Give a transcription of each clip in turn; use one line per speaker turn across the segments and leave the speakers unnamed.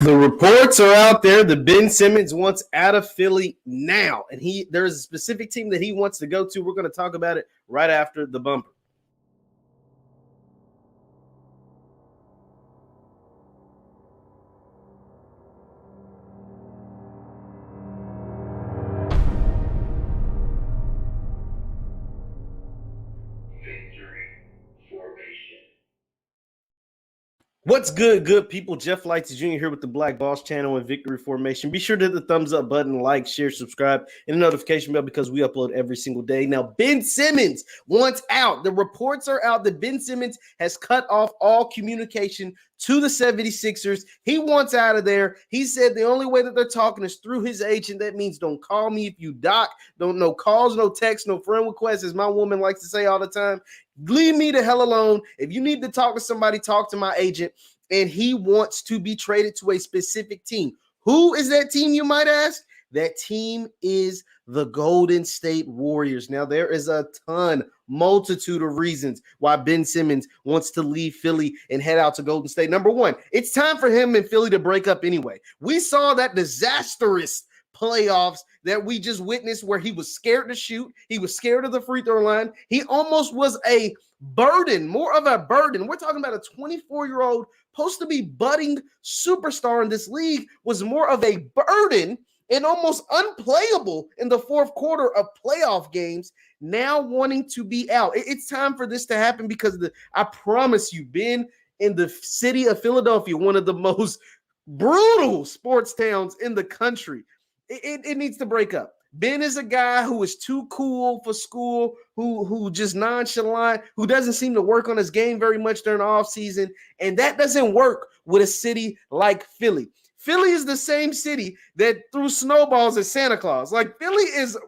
The reports are out there that Ben Simmons wants out of Philly now, and there's a specific team that he wants to go to. We're going to talk about it right after the bumper. What's good people? Jeff Lightsy Jr. here with the Black Boss channel and Victory Formation. Be sure to hit the thumbs up button, like, share, subscribe, and the notification bell because we upload every single day. Now, Ben Simmons wants out. The reports are out that Ben Simmons has cut off all communication to the 76ers. He wants out of there. He said the only way that they're talking is through his agent. That means don't call me if you doc. Don't no calls, no texts, no friend requests, as my woman likes to say all the time. Leave me the hell alone. If you need to talk to somebody, talk to my agent. And he wants to be traded to a specific team. Who is that team, you might ask? That team is the Golden State Warriors. Now, there is a multitude of reasons why Ben Simmons wants to leave Philly and head out to Golden State. Number one, it's time for him and Philly to break up anyway. We saw that disastrous playoffs that we just witnessed where he was scared to shoot. He was scared of the free throw line. He almost was a burden, more of a burden. We're talking about a 24-year-old supposed to be budding superstar in this league was more of a burden and almost unplayable in the fourth quarter of playoff games, now wanting to be out. It's time for this to happen because I promise you, Ben, in the city of Philadelphia, one of the most brutal sports towns in the country, it needs to break up. Ben is a guy who is too cool for school, who just nonchalant, who doesn't seem to work on his game very much during the offseason, and that doesn't work with a city like Philly. Philly is the same city that threw snowballs at Santa Claus. Like, Philly is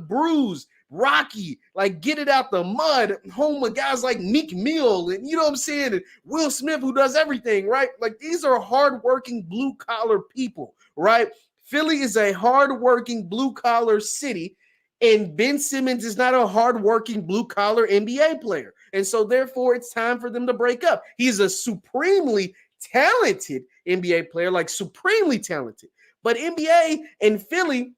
bruised, rocky, like get it out the mud, home with guys like Meek Mill and, you know what I'm saying, and Will Smith, who does everything, right? Like, these are hardworking blue-collar people, right? Philly is a hardworking blue-collar city, and Ben Simmons is not a hardworking blue-collar NBA player. And so, therefore, it's time for them to break up. He's a supremely talented NBA player, like supremely talented. But NBA and Philly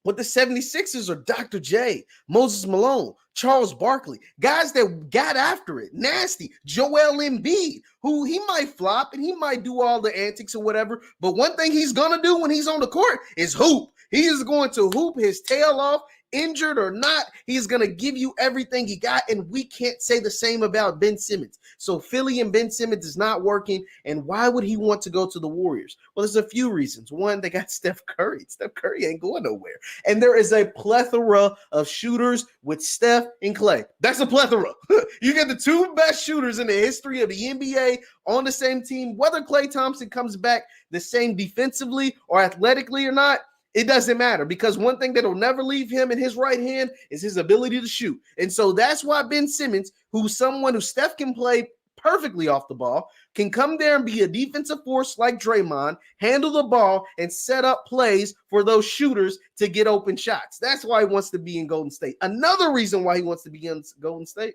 with the 76ers are Dr. J, Moses Malone, Charles Barkley, guys that got after it, nasty. Joel Embiid, who he might flop and he might do all the antics or whatever, but one thing he's going to do when he's on the court is hoop. He is going to hoop his tail off, injured or not. He's going to give you everything he got, and we can't say the same about Ben Simmons. So Philly and Ben Simmons is not working, and why would he want to go to the Warriors? Well, there's a few reasons. One, they got Steph Curry. Steph Curry ain't going nowhere. And there is a plethora of shooters with Steph and Clay. That's a plethora. You get the two best shooters in the history of the NBA on the same team. Whether Klay Thompson comes back the same defensively or athletically or not, it doesn't matter, because one thing that'll never leave him in his right hand is his ability to shoot. And so that's why Ben Simmons, who's someone who Steph can play perfectly off the ball, can come there and be a defensive force like Draymond, handle the ball, and set up plays for those shooters to get open shots. That's why he wants to be in Golden State. Another reason why he wants to be in Golden State,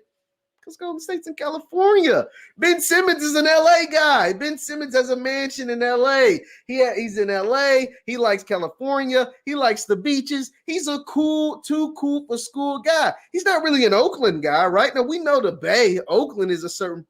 because Golden State's in California. Ben Simmons is an LA guy. Ben Simmons has a mansion in LA. He's in LA. He likes California. He likes the beaches. He's a too cool for school guy. He's not really an Oakland guy, right? Now, we know the Bay. Oakland has a certain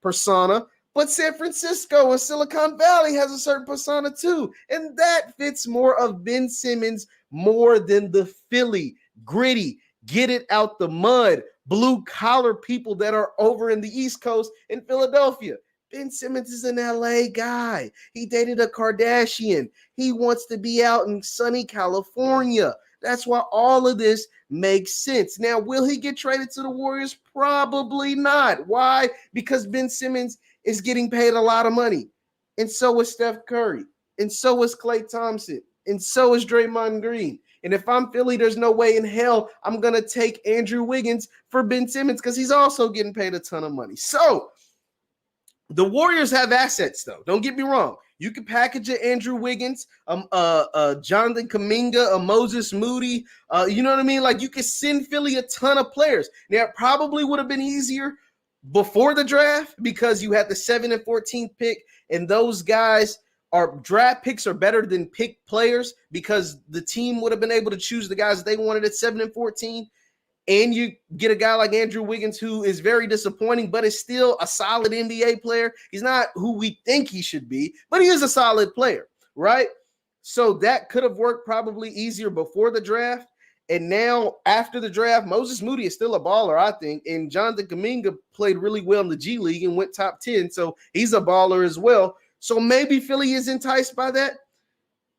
persona. But San Francisco and Silicon Valley has a certain persona too. And that fits more of Ben Simmons more than the Philly, gritty, get it out the mud, blue-collar people that are over in the East Coast in Philadelphia. Ben Simmons is an LA guy. He dated a Kardashian. He wants to be out in sunny California. That's why all of this makes sense. Now, will he get traded to the Warriors? Probably not. Why? Because Ben Simmons is getting paid a lot of money. And so is Steph Curry. And so is Klay Thompson. And so is Draymond Green. And if I'm Philly, there's no way in hell I'm going to take Andrew Wiggins for Ben Simmons, because he's also getting paid a ton of money. So the Warriors have assets, though. Don't get me wrong. You can package an Andrew Wiggins, Jonathan Kuminga, a Moses Moody. You know what I mean? Like, you could send Philly a ton of players. Now, it probably would have been easier before the draft because you had the 7 and 14th pick and those guys are draft picks are better than pick players because the team would have been able to choose the guys they wanted at 7 and 14. And you get a guy like Andrew Wiggins, who is very disappointing, but is still a solid NBA player. He's not who we think he should be, but he is a solid player, right? So that could have worked probably easier before the draft. And now after the draft, Moses Moody is still a baller, I think. And Jonathan Kuminga played really well in the G League and went top 10. So he's a baller as well. So maybe Philly is enticed by that,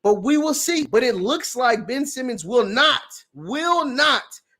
but we will see. But it looks like Ben Simmons will not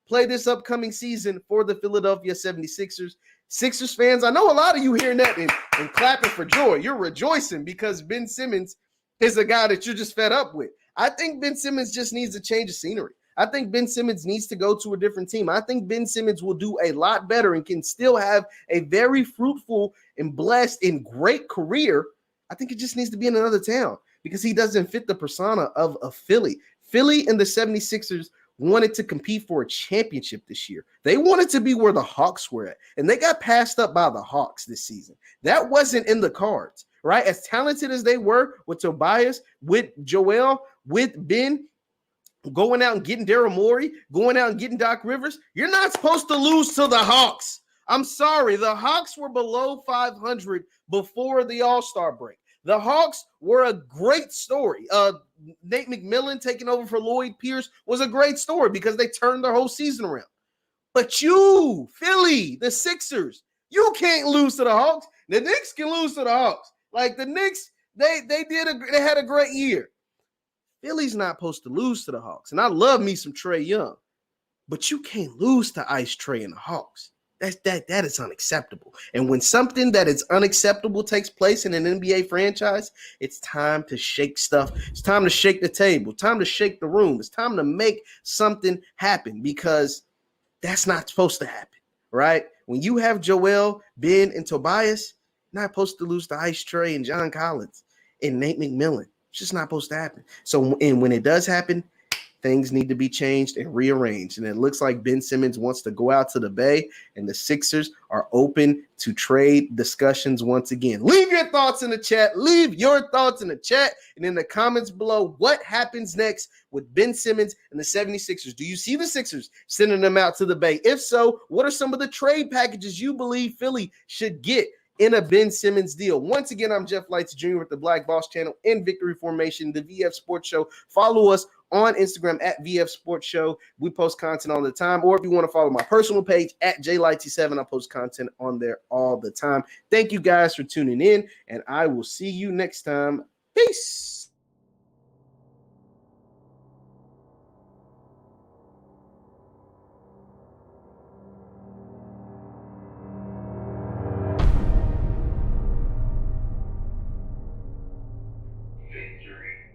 play this upcoming season for the Philadelphia 76ers. Sixers fans, I know a lot of you hearing that and clapping for joy. You're rejoicing because Ben Simmons is a guy that you're just fed up with. I think Ben Simmons just needs a change of scenery. I think Ben Simmons needs to go to a different team. I think Ben Simmons will do a lot better and can still have a very fruitful and blessed and great career. I think it just needs to be in another town because he doesn't fit the persona of Philly. Philly and the 76ers wanted to compete for a championship this year. They wanted to be where the Hawks were at, and they got passed up by the Hawks this season. That wasn't in the cards, right? As talented as they were with Tobias, with Joel, with Ben, going out and getting Daryl Morey, going out and getting Doc Rivers, you're not supposed to lose to the Hawks. I'm sorry. The Hawks were below 500 before the All-Star break. The Hawks were a great story. Nate McMillan taking over for Lloyd Pierce was a great story because they turned their whole season around. But you, Philly, the Sixers, you can't lose to the Hawks. The Knicks can lose to the Hawks. Like the Knicks, they had a great year. Philly's not supposed to lose to the Hawks. And I love me some Trae Young. But you can't lose to Ice Trae and the Hawks. That is unacceptable. And when something that is unacceptable takes place in an NBA franchise, it's time to shake stuff. It's time to shake the table. It's time to shake the room. It's time to make something happen because that's not supposed to happen, right? When you have Joel, Ben, and Tobias, you're not supposed to lose to Ice Trae and John Collins and Nate McMillan. It's just not supposed to happen. So, and when it does happen, things need to be changed and rearranged. And it looks like Ben Simmons wants to go out to the Bay, and the Sixers are open to trade discussions once again. Leave your thoughts in the chat. Leave your thoughts in the chat and in the comments below. What happens next with Ben Simmons and the 76ers? Do you see the Sixers sending them out to the Bay? If so, what are some of the trade packages you believe Philly should get in a Ben Simmons deal? Once again, I'm Jeff Lightsy Jr. with the Black Boss Channel and Victory Formation, the VF Sports Show. Follow us on Instagram at VF Sports Show. We post content all the time. Or if you want to follow my personal page at JLightsy7, I post content on there all the time. Thank you guys for tuning in, and I will see you next time. Peace.